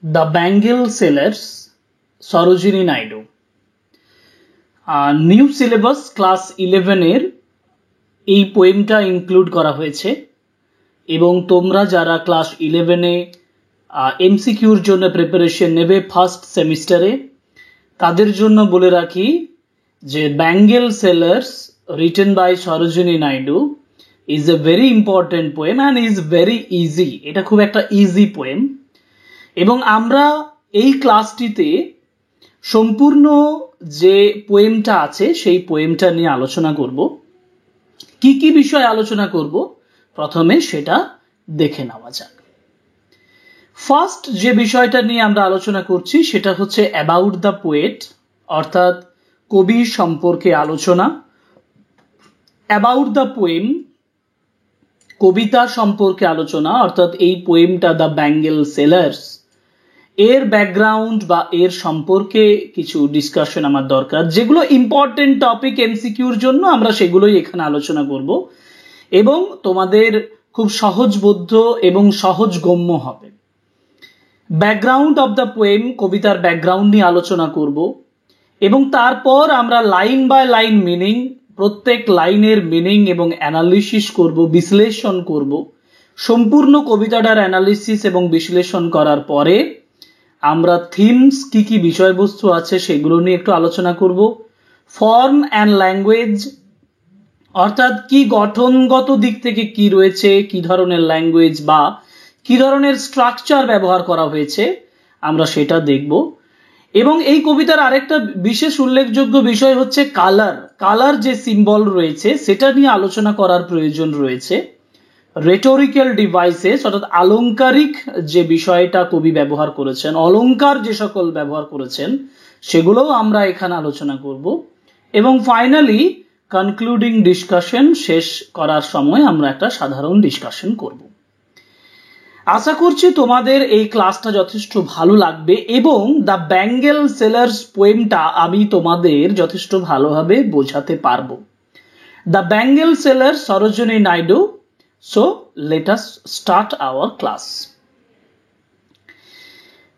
The Bengal Sailors, Sarojini Naidu. New syllabus class 11 এর এই পোয়েমটা include করা হয়েছে এবং তোমরা যারা ক্লাস 11 এ এমসিকিউর জন্য প্রিপারেশন নেবে ফার্স্ট সেমিস্টারে তাদের জন্য বলে রাখি যে bangle sellers written by Sarojini Naidu is a very important poem and is very easy. এটা খুব একটা ইজি পোয়েম এবং আমরা এই ক্লাসটিতে সম্পূর্ণ যে পোয়েমটা আছে সেই পোয়েমটা নিয়ে আলোচনা করব। কি কি বিষয় আলোচনা করব প্রথমে সেটা দেখে নেওয়া যাক। ফার্স্ট যে বিষয়টা নিয়ে আমরা আলোচনা করছি সেটা হচ্ছে অ্যাবাউট দ্য পোয়েট, অর্থাৎ কবি সম্পর্কে আলোচনা। অ্যাবাউট দ্য পোয়েম, কবিতা সম্পর্কে আলোচনা, অর্থাৎ এই পোয়েমটা দ্য বেঙ্গল সেলার্স এর ব্যাকগ্রাউন্ড বা এর সম্পর্কে কিছু ডিসকাশন আমার দরকার। যেগুলো ইম্পর্টেন্ট টপিক এমসিকিউর জন্য আমরা সেগুলোই এখানে আলোচনা করব এবং তোমাদের খুব সহজবোধ্য এবং সহজগম্য হবে। ব্যাকগ্রাউন্ড অফ দ্য পোয়েম, কবিতার ব্যাকগ্রাউন্ড নিয়ে আলোচনা করব এবং তারপর আমরা লাইন বাই লাইন মিনিং, প্রত্যেক লাইনের মিনিং এবং অ্যানালিসিস করব, বিশ্লেষণ করব। সম্পূর্ণ কবিতাটার অ্যানালিসিস এবং বিশ্লেষণ করার পরে আমরা থিমস, কি কি বিষয়বস্তু আছে সেগুলো নিয়ে একটু আলোচনা করব। ফর্ম অ্যান্ড ল্যাঙ্গুয়েজ, অর্থাৎ কি গঠনগত দিক থেকে কি রয়েছে, কি ধরনের ল্যাঙ্গুয়েজ বা কি ধরনের স্ট্রাকচার ব্যবহার করা হয়েছে আমরা সেটা দেখব। এবং এই কবিতার আরেকটা বিশেষ উল্লেখযোগ্য বিষয় হচ্ছে কালার। কালার যে সিম্বল রয়েছে সেটা নিয়ে আলোচনা করার প্রয়োজন রয়েছে। রেটোরিক্যাল ডিভাইসেস, অর্থাৎ আলংকারিক যে বিষয়টা কবি ব্যবহার করেছেন, অলংকার যে সকল ব্যবহার করেছেন সেগুলোও আমরা এখানে আলোচনা করব। এবং ফাইনালি কনক্লুডিং ডিসকাশন, শেষ করার সময় আমরা একটা সাধারণ ডিসকাশন করব। আশা করছি তোমাদের এই ক্লাসটা যথেষ্ট ভালো লাগবে এবং দ্য বেঙ্গল সেলার্স পোয়েমটা আমি তোমাদের যথেষ্ট ভালোভাবে বোঝাতে পারবো। The bangle sellers, Sarojini Naidu. So let us start our class.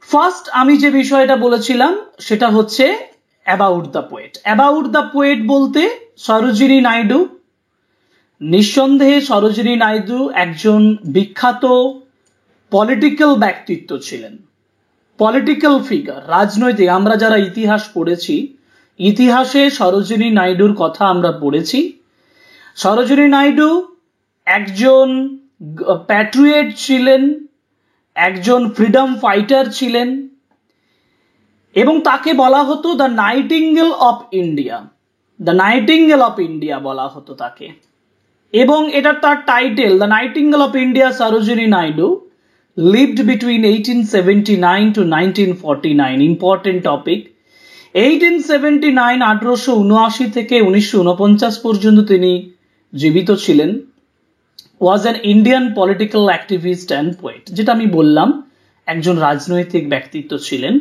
First আমি যে বিষয়টা বলেছিলাম সেটা হচ্ছে about the poet. About the poet বলতে সরোজিনী নাইডু, নিঃসন্দেহে সরোজিনী নাইডু একজন বিখ্যাত পলিটিক্যাল ব্যক্তিত্ব ছিলেন, পলিটিক্যাল ফিগার, রাজনৈতিক। আমরা যারা ইতিহাস পড়েছি, ইতিহাসে সরোজিনী নাইডুর কথা আমরা পড়েছি। সরোজিনী নাইডু একজন প্যাট্রিয়ট ছিলেন, একজন ফ্রিডম ফাইটার ছিলেন এবং তাকে বলা হতো the nightingale of India. The nightingale of India বলা হতো তাকে। এবং এটা তার title, the nightingale of India Sarojini Naidu lived between 1879 to 1949। Important topic. 1879 1879 থেকে 1949 পর্যন্ত তিনি জীবিত ছিলেন। was an Indian political activist and poet, যেটা আমি বললাম একজন রাজনৈতিক ব্যক্তিত্ব ছিলেন।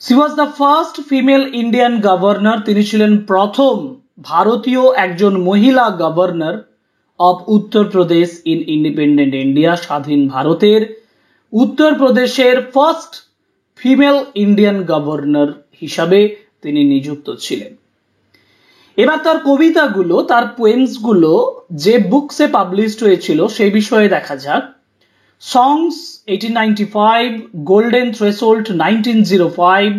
she was the first female Indian governor, তিনি ছিলেন প্রথম ভারতীয় একজন মহিলা governor of Uttar Pradesh in independent India, স্বাধীন ভারতের উত্তরপ্রদেশের ফার্স্ট ফিমেল ইন্ডিয়ান গভর্নর হিসাবে তিনি নিযুক্ত ছিলেন। এবার তার কবিতাগুলো, তার পোয়েমসগুলো যে বুকসে পাবলিশড হয়েছিল সেই বিষয়ে দেখা যাক। Songs 1895, golden threshold 1905,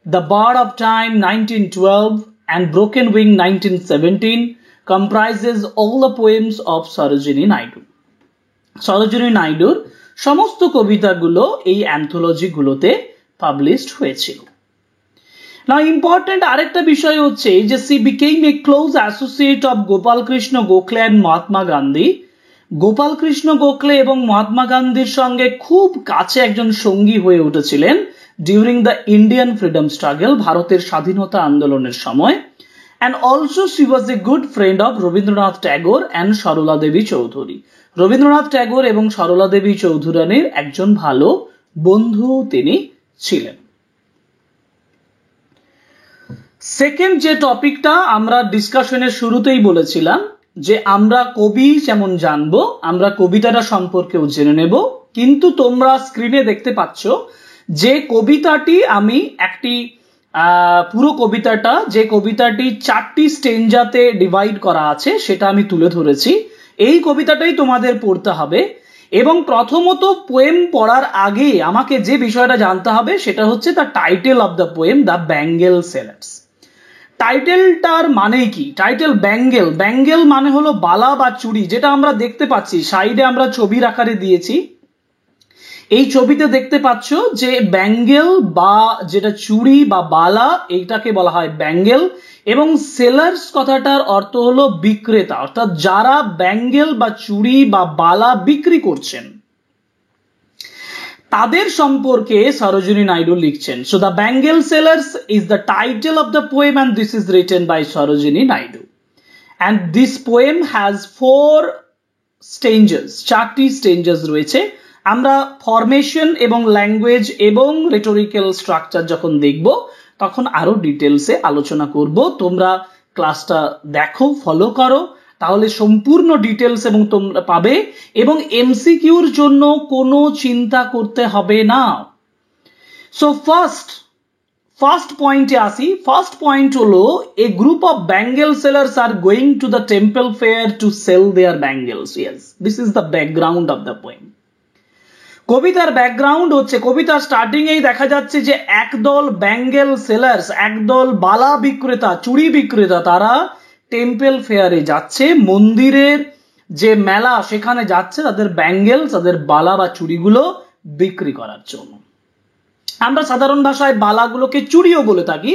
the bird of time 1912 and broken wing 1917 comprises all the poems of Sarojini Naidu. Sarojini নাইডুর সমস্ত কবিতাগুলো এই অ্যান্থোলজিগুলোতে পাবলিশড হয়েছিল। Now important আরেকটা বিষয় হচ্ছে যে she became a close associate of Gopal Krishna Gokhale and Mahatma Gandhi. Gopal Krishna Gokhale এবং মহাত্মা গান্ধীর সঙ্গে খুব কাছে একজন সঙ্গী হয়ে উঠেছিলেন during the Indian freedom struggle, ভারতের স্বাধীনতা আন্দোলনের সময়। and also she was a good friend of Rabindranath Tagore and Sarala দেবী চৌধুরী। রবীন্দ্রনাথ ট্যাগর এবং সরলা দেবী চৌধুরানীর একজন ভালো বন্ধু তিনি ছিলেন। সেকেন্ড যে টপিকটা আমরা ডিসকাশনের শুরুতেই বলেছিলাম যে আমরা কবি যেমন জানবো, আমরা কবিতাটা সম্পর্কেও জেনে নেব, কিন্তু তোমরা স্ক্রিনে দেখতে পাচ্ছ যে কবিতাটি আমি একটি পুরো কবিতাটা, যে কবিতাটি 4টি স্টেঞ্জাতে ডিভাইড করা আছে সেটা আমি তুলে ধরেছি। এই কবিতাটাই তোমাদের পড়তে হবে এবং প্রথমত পোয়েম পড়ার আগে আমাকে যে বিষয়টা জানতে হবে সেটা হচ্ছে the title of the poem the bangle sellers. টাইটেলটার মানে কি? টাইটেল ব্যাঙ্গেল, ব্যাঙ্গেল মানে হলো বালা বা চুড়ি, যেটা আমরা দেখতে পাচ্ছি সাইডে আমরা ছবির আকারে দিয়েছি। এই ছবিতে দেখতে পাচ্ছ যে ব্যাঙ্গেল বা যেটা চুড়ি বা বালা এইটাকে বলা হয় ব্যাঙ্গেল, এবং সেলার্স কথাটার অর্থ হলো বিক্রেতা, অর্থাৎ যারা ব্যাঙ্গেল বা চুড়ি বা বালা বিক্রি করছেন তাদের সম্পর্কে সরোজিনী নাইডু লিখছেন। So the bangle sellers is the title of the poem and this is written by Sarojini Naidu. And this poem has 4 stanzas, 4টি স্টেঞ্জেস রয়েছে। আমরা ফরমেশন এবং ল্যাঙ্গুয়েজ এবং রেটোরিক্যাল স্ট্রাকচার যখন দেখব তখন আরো ডিটেলসে আলোচনা করব। তোমরা ক্লাসটা দেখো, ফলো করো, তাহলে সম্পূর্ণ ডিটেলস এবং তোমরা পাবে এবং এমসিকিউর জন্য কোনো চিন্তা করতে হবে না। সো ফার্স্ট পয়েন্টে আসি। ফার্স্ট পয়েন্ট হলো a group of bangle sellers are going to the temple fair to sell their bangles. Yes, this is the background of the poem. কবিতার ব্যাকগ্রাউন্ড হচ্ছে, কবিতার স্টার্টিং এই দেখা যাচ্ছে যে একদল ব্যাঙ্গেল সেলার্স, একদল বালা বিক্রেতা, চুড়ি বিক্রেতা, তারা টেম্পল ফেয়ারে যাচ্ছে, মন্দিরের যে মেলা সেখানে যাচ্ছে তাদের ব্যাঙ্গেল, তাদের বালা বা চুড়িগুলো বিক্রি করার জন্য। আমরা সাধারণ ভাষায় বালাগুলোকে চুড়িও বলে থাকি,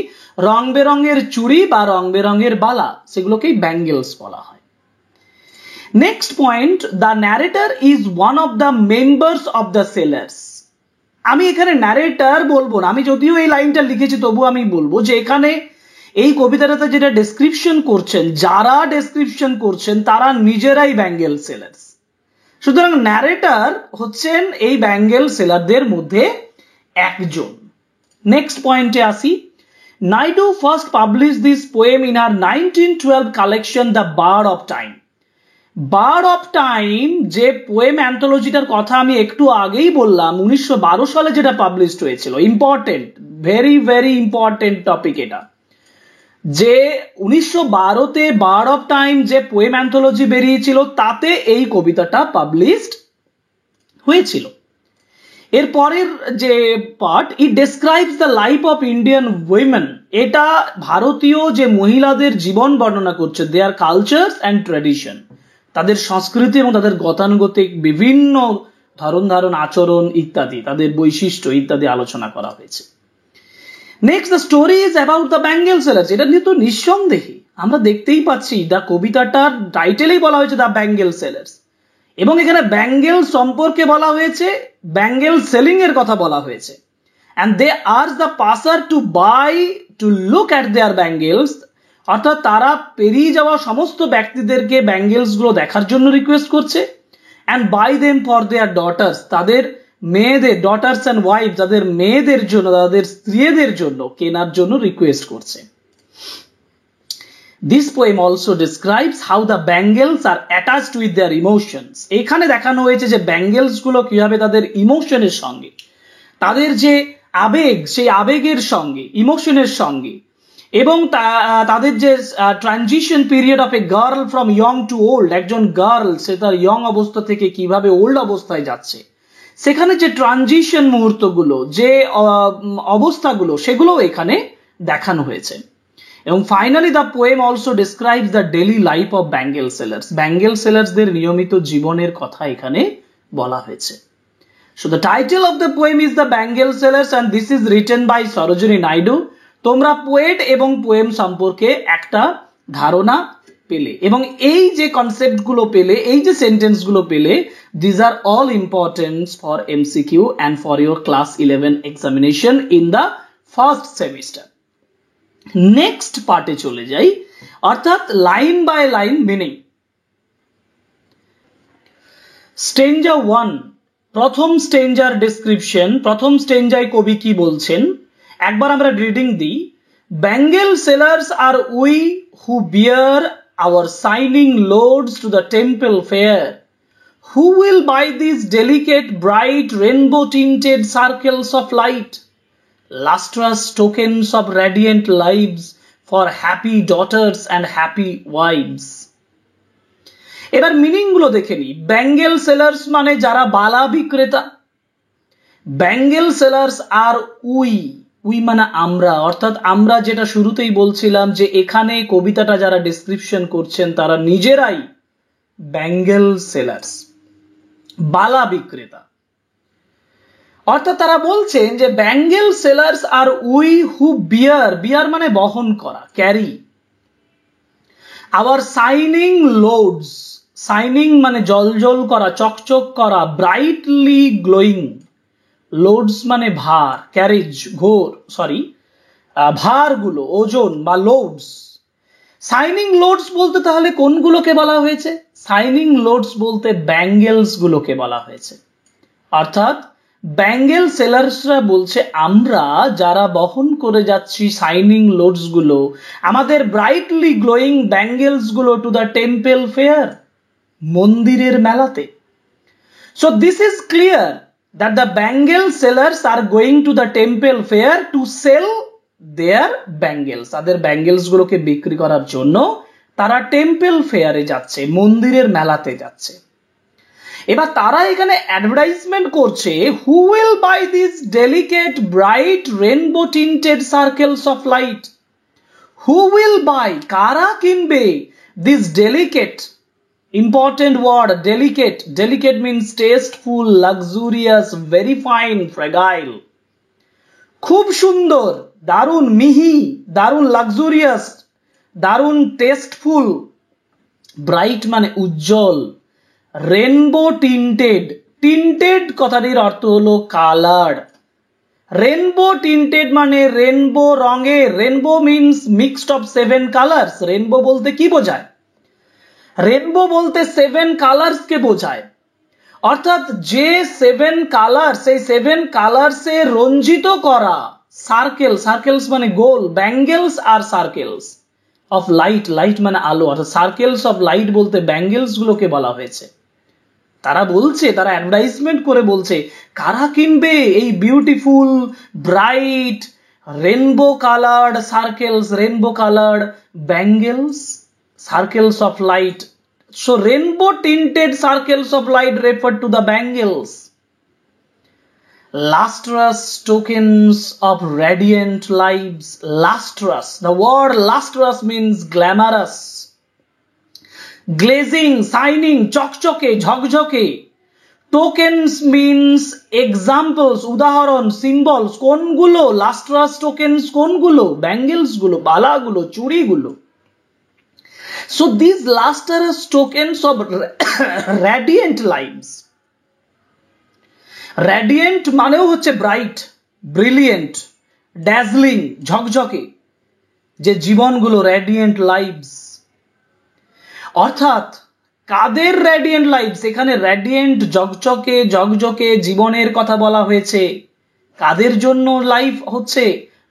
রং বেরঙের চুড়ি বা রং বেরঙের বালা সেগুলোকেই ব্যাঙ্গেলস বলা হয়। Next point, the narrator is one of the members of the sellers. আমি এখানে ন্যারেটর বলবো না, আমি যদিও এই লাইনটা লিখেছি তবু আমি বলবো যে এখানে এই কবিতাটাতে যেটা ডেসক্রিপশন করছেন, যারা ডেসক্রিপশন করছেন তারা নিজেরাই ব্যাঙ্গেল সেলার্স। সুতরাং ন্যারেটর হচ্ছেন এই ব্যাঙ্গেল সেলারদের মধ্যে একজন। নেক্সট পয়েন্টে আসি। Naidu first publish this poem in her 1912 collection the bird of time. Bird of time যে পোয়েম অ্যান্থোলজিটার কথা আমি একটু আগেই বললাম, 1912 সালে যেটা পাবলিশড হয়েছিল। Important, very very important topic এটা, যে 1912-তে বার্ড অফ টাইম যে পোয়েম অ্যান্থোলজি বেরিয়েছিল তাতে এই কবিতাটা পাবলিশড হয়েছিল। এর পরের যে part, it describes the life of Indian women, এটা ভারতীয় যে মহিলাদের জীবন বর্ণনা করছে, দেয়ার কালচারস অ্যান্ড ট্র্যাডিশন, তাদের সংস্কৃতি এবং তাদের গতানুগতিক বিভিন্ন ধরন আচরণ ইত্যাদি, তাদের বৈশিষ্ট্য ইত্যাদি আলোচনা করা হয়েছে। Next, the story is about the bangle sellers. এটা নিয়ে তো নিঃসন্দেহে আমরা দেখতেই পাচ্ছি, দ্য কবিতাটার টাইটেলেই বলা হয়েছে দ্য ব্যাঙ্গেল সেলার্স, এবং এখানে ব্যাঙ্গেল সম্পর্কে বলা হয়েছে, ব্যাঙ্গেল সেলিং এর কথা বলা হয়েছে। And they urge the passer to buy to look at their bangles, অর্থাৎ তারা পেরিয়ে যাওয়া সমস্ত ব্যক্তিদেরকে ব্যাঙ্গেলস গুলো দেখার জন্য রিকোয়েস্ট করছে। And buy them for their daughters, তাদের মেয়েদের, ডটার্স অ্যান্ড ওয়াইফ, যাদের মেয়েদের জন্য, তাদের স্ত্রীদের জন্য কেনার জন্য রিকোয়েস্ট করছে। This poem also describes how the bangles are attached with their emotions. এখানে দেখানো হয়েছে যে ব্যাঙ্গেলস গুলো কিভাবে তাদের ইমোশনের সঙ্গে, তাদের যে আবেগ, সেই আবেগের সঙ্গে, ইমোশনের সঙ্গে, এবং তাদের যে transition period of a girl from young to old, একজন গার্ল সে তার ইয়ং অবস্থা থেকে কিভাবে ওল্ড অবস্থায় যাচ্ছে, সেখানে যে ট্রানজিশন মুহূর্তগুলো, যে অবস্থাগুলো, সেগুলো এখানে দেখানো হয়েছে। এবং finally the poem also describes the daily life of bangle sellers, bangle সেলার্সদের নিয়মিত জীবনের কথা এখানে বলা হয়েছে। So the title of the poem is the bangle sellers and this is written by Sarojini Naidu. তোমরা পোয়েট এবং পোয়েম সম্পর্কে একটা ধারণা পেলে, এবং এই যে কনসেপ্ট গুলো পেলে, এই যে সেন্টেন্স গুলো পেলে, these are all important for MCQ and for your class 11 examination in the first semester. Next পার্টে চলে যাই, অর্থাৎ line by line meaning. Stanza 1, প্রথম স্টেঞ্জার ডেসক্রিপশন, প্রথম স্টেঞ্জায় কবি কি বলছেন একবার আমরা রিডিং দিই। Bangle sellers are we who bear our shining loads to the temple fair, who will buy these delicate, bright, rainbow-tinted circles of light, lustrous tokens of radiant lives for happy daughters and happy wives? এবার meaning গুলো দেখে নি। Bangle sellers মানে যারা বালা বিক্রেতা। Bangle sellers are we মানে আমরা, অর্থাৎ আমরা যেটা শুরুতেই বলছিলাম যে এখানে কবিতাটা যারা ডেসক্রিপশন করছেন তারা নিজেরাই ব্যাঙ্গেল সেলার্স, বালা বিক্রেতা। অর্থাৎ তারা বলছেন যে bangle sellers are we who bear মানে বহন করা, carry our shining loads, shining মানে জলজল করা, চকচক করা, ব্রাইটলি গ্লোয়িং, লোডস মানে ভার, ক্যারেজ ভারগুলো, ওজন বা লোডস। সাইনিং লোডস বলতে তাহলে কোনগুলোকে বলা হয়েছে? সাইনিং লোডস বলতে ব্যাঙ্গেলস গুলোকে বলা হয়েছে। অর্থাৎ ব্যাঙ্গেল সেলার্সরা বলছে আমরা যারা বহন করে যাচ্ছি সাইনিং লোডস গুলো, আমাদের ব্রাইটলি গ্লোয়িং ব্যাঙ্গেলস গুলো টু দ্য টেম্পল ফেয়ার, মন্দিরের মেলাতে। So this is clear that the bangle sellers are going to the temple fair to sell their bangles, তাদের ব্যাঙ্গেলস গুলোকে বিক্রি করার জন্য তারা টেম্পল ফেয়ারে যাচ্ছে, মন্দিরের মেলাতে যাচ্ছে। এবার তারা এখানে অ্যাডভার্টাইজমেন্ট করছে, who will buy these delicate bright rainbow tinted circles of light, who will buy, কারা কিনবে, these delicate, important word, delicate means tasteful, luxurious, very fine, fragile, খুব সুন্দর, দারুণ মিহি, দারুণ লাক্সুরিয়াস, দারুণ টেস্টফুল, ব্রাইট মানে উজ্জ্বল, রেনবো টিন্টেড, টিন্টেড কথাটির অর্থ হলো কালার, রেনবো টিন্টেড মানে রেনবো রঙের, rainbow means mixed of 7 colours. Rainbow বলতে কি বোঝায়? রেনবো বলতে 7 কালার্স কে বোঝায়। অর্থাৎ যে 7 কালার, সেই 7 কালার্সে রঞ্জিত করা সার্কেলস মানে গোল, bangles are circles of light, light মানে আলো, অর্থাৎ সার্কেলস অফ লাইট বলতে ব্যাঙ্গেলস গুলোকে বলা হয়েছে। তারা বলছে, তারা অ্যাডভার্টাইজমেন্ট করে বলছে কারা কিনবে এই beautiful bright rainbow coloured circles, rainbow coloured bangles, circles of light. So rainbow tinted circles of light refer to the bangles. Lustrous tokens of radiant lives. Lustrous, the word lustrous means glamorous, glazing, shining, chokchoke, jhokjoke. Tokens means examples, udaharon, symbols. কোনগুলো? lustrous tokens কোনগুলো? bangles গুলো, বালা গুলো, চুড়ি গুলো। So these lustrous tokens of radiant lives, radiant মানেও হচ্ছে bright, brilliant, dazzling, ঝকঝকে, যে জীবনগুলো রেডিয়েন্ট লাইভস। অর্থাৎ কাদের রেডিয়েন্ট লাইভস? এখানে রেডিয়েন্ট ঝকঝকে জীবনের কথা বলা হয়েছে। কাদের জন্য লাইফ হচ্ছে?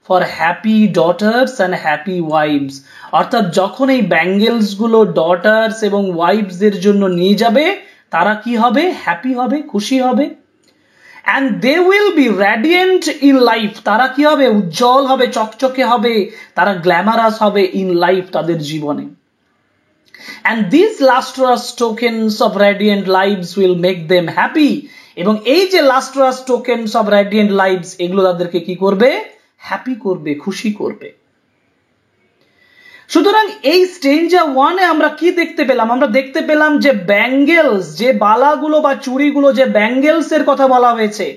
For happy daughters and happy wives. অর্থাৎ যখন এই ব্যাঙ্গেলস গুলো ডটার্স এবং ওয়াইভস এর জন্য নিয়ে যাবে, তারা কি হবে? হ্যাপি হবে, খুশি হবে। And they will be radiant in life, তারা কি হবে? উজ্জ্বল হবে, চকচকে হবে, তারা গ্ল্যামারাস হবে ইন লাইফ, তাদের জীবনে। And this lustrous tokens of radiant lives will make them happy. এবং এই যে lustrous tokens of radiant lives, এগুলো তাদেরকে কি করবে? হ্যাপি করবে, খুশি করবে। সুতরাং এই স্ট্রেঞ্জার 1-এ আমরা কি দেখতে পেলাম? আমরা দেখতে পেলাম যে ব্যাঙ্গেলস, যে বালাগুলো বা চুড়িগুলো, যে ব্যাঙ্গেলস এর কথা বলা হয়েছে,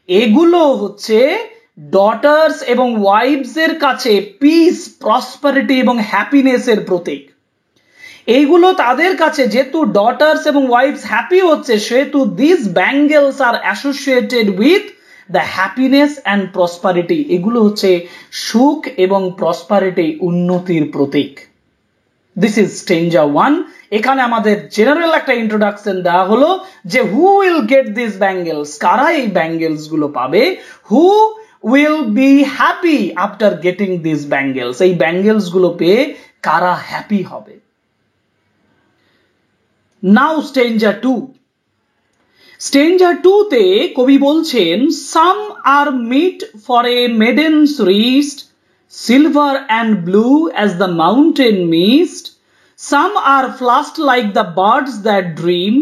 এগুলো হচ্ছে ডটার্স এবং ওয়াইভস এর কাছে পিস, প্রসপারিটি এবং হ্যাপিনেস এর প্রতীক। এইগুলো তাদের কাছে, যেহেতু ডটার্স এবং ওয়াইভস হ্যাপি হচ্ছে, সেহেতু this bangles R associated with the happiness and prosperity. এগুলো হচ্ছে সুখ এবং প্রসপারিটি, উন্নতির প্রতীক। This is stranger 1। এখানে আমাদের জেনারেল একটা ইন্ট্রোডাকশন দেওয়া হলো যে who will get this bangles, কারা এই ব্যাঙ্গেলস গুলো পাবে, who will be happy after getting this bangles, এই ব্যাঙ্গেলস গুলো পেয়ে কারা হ্যাপি হবে। নাও স্ট্রেঞ্জার 2, স্ট্রেঞ্জার 2 তে কবি বলছেন, some are meet for a maiden's wrist, silver and blue as the mountain mist, some are flushed like the birds that dream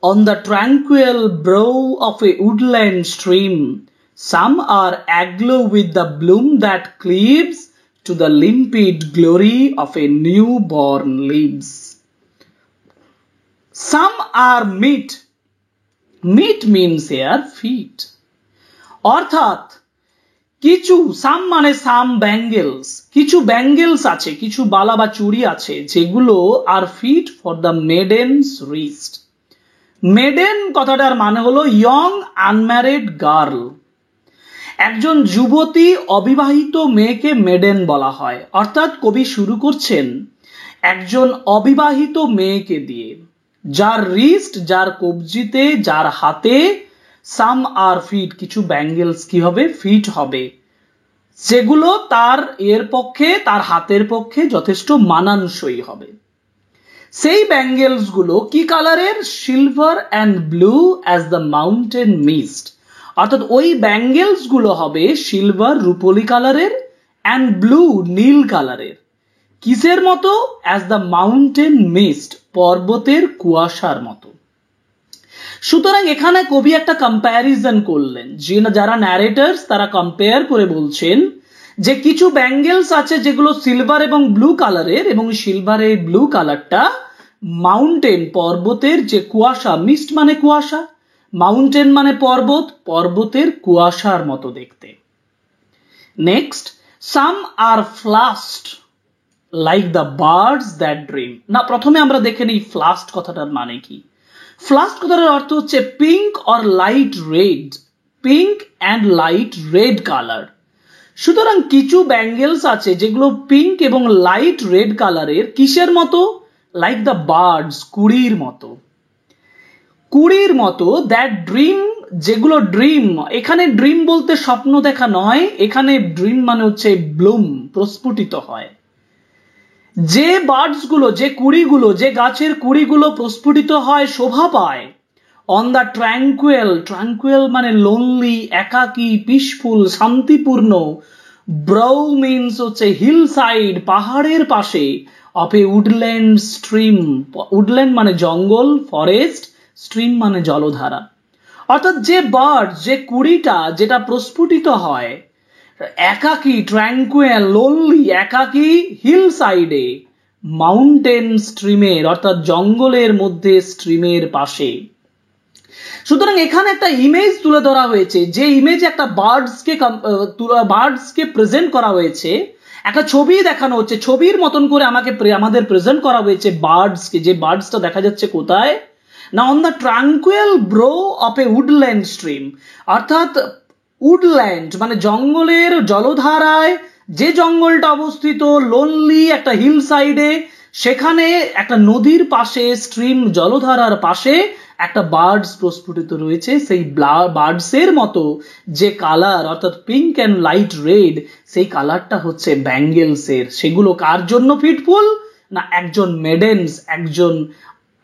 on the tranquil brow of a woodland stream, some are aglow with the bloom that cleaves to the limpid glory of a newborn leaves. Some are meat. Meat means here feet. অর্থাৎ কিছু, সাম মানে সাম bangles, কিছু bangles আছে, কিছু বালা বা চুড়ি আছে যেগুলো are fit for the maiden's wrist. Maiden কথাটার মানে হলো ইয়ং আনম্যারিড গার্ল। একজন যুবতী অবিবাহিত মেয়েকে মেডেন বলা হয়। অর্থাৎ কবি শুরু করছেন একজন অবিবাহিত মেয়েকে দিয়ে, যার রিস্ট, যার কবজিতে, যার হাতে সাম আর ফিট, কিছু ব্যাঙ্গেলস কি হবে, ফিট হবে, যেগুলো তার এর পক্ষে, তার হাতের পক্ষে যথেষ্ট মানানসই হবে। সেই ব্যাঙ্গেলস গুলো কি কালারের? Silver and blue as the mountain mist. অর্থাৎ ওই ব্যাঙ্গেলস গুলো হবে সিলভার রূপলি কালারের, অ্যান্ড ব্লু নীল কালারের। কিসের মতো? অ্যাজ দ্য মাউন্টেন মিস্ট, পর্বতের কুয়াশার মতো। সুতরাং এখানে কবি একটা কম্প্যারিজন করলেন, যে যারা ন্যারেটার্স তারা কম্পেয়ার করে বলছেন যে কিছু ব্যাঙ্গেলস আছে যেগুলো সিলভার এবং ব্লু কালারের, এবং সিলভারের ব্লু কালারটা মাউন্টেন, পর্বতের যে কুয়াশা, মিস্ট মানে কুয়াশা, মাউন্টেন মানে পর্বত, পর্বতের কুয়াশার মতো দেখতে। Next, some are flushed like the birds that dream. না, প্রথমে আমরা দেখে নিই ফ্লাস্ট কথাটার মানে কি। ফ্লাস্ট কথাটার অর্থ হচ্ছে pink or light red, pink and light red colour. সুতরাং কিছু ব্যাঙ্গেলস আছে যেগুলো পিঙ্ক এবং লাইট রেড কালারের। কিসের মতো? লাইক দ্য বার্ডস, কুড়ির মতো, কুড়ির মতো। দ্যাট ড্রিম, যেগুলো ড্রিম, এখানে ড্রিম বলতে স্বপ্ন দেখা নয়, এখানে ড্রিম মানে হচ্ছে ব্লুম, প্রস্ফুটিত হয়। যে বার্ডস গুলো, যে কুড়িগুলো, যে গাছের কুড়িগুলো প্রস্ফুটিত হয়, শোভা পায়, অন দ্য ট্র্যাঙ্কুয়েল, ট্র্যাঙ্কুয়েল মানে লোনলি, একাকী, পিসফুল, শান্তিপূর্ণ, ব্রো মিনস হচ্ছে হিল সাইড, পাহাড়ের পাশে, of a woodland stream, woodland মানে জঙ্গল, ফরেস্ট, স্ট্রিম মানে জলধারা। অর্থাৎ যে বার্ড, যে কুড়িটা যেটা প্রস্ফুটিত হয় একাকী, ট্র্যাঙ্কুয়েল, লোনলি, একাকী, হিল সাইডে, মাউন্টেন স্ট্রিমের, অর্থাৎ জঙ্গলের মধ্যে, স্ট্রিমের পাশে। সুতরাং এখানে একটা ইমেজ তুলে ধরা হয়েছে, যে ইমেজ একটা বার্ডসকে প্রেজেন্ট করা হয়েছে, একটা ছবি দেখানো হচ্ছে, ছবির মতন করে আমাদের প্রেজেন্ট করা হয়েছে বার্ডসকে। যে বার্ডসটা দেখা যাচ্ছে কোথায়? না, on the tranquil brow of a woodland stream. অর্থাৎ উডল্যান্ড মানে জঙ্গলের জলধারায়, যে জঙ্গলটা অবস্থিত লোনলি একটা হিল সাইডে, সেখানে একটা নদীর পাশে, স্ট্রিম জলধারার পাশে একটা বার্ডস প্রস্ফুটিত রয়েছে। সেই বার্ডসের মতো যে কালার, অর্থাৎ পিঙ্ক অ্যান্ড লাইট রেড, সেই কালারটা হচ্ছে ব্যাঙ্গেলসের। সেগুলো কার জন্য ফিটফুল? না, একজন মেডেন্স, একজন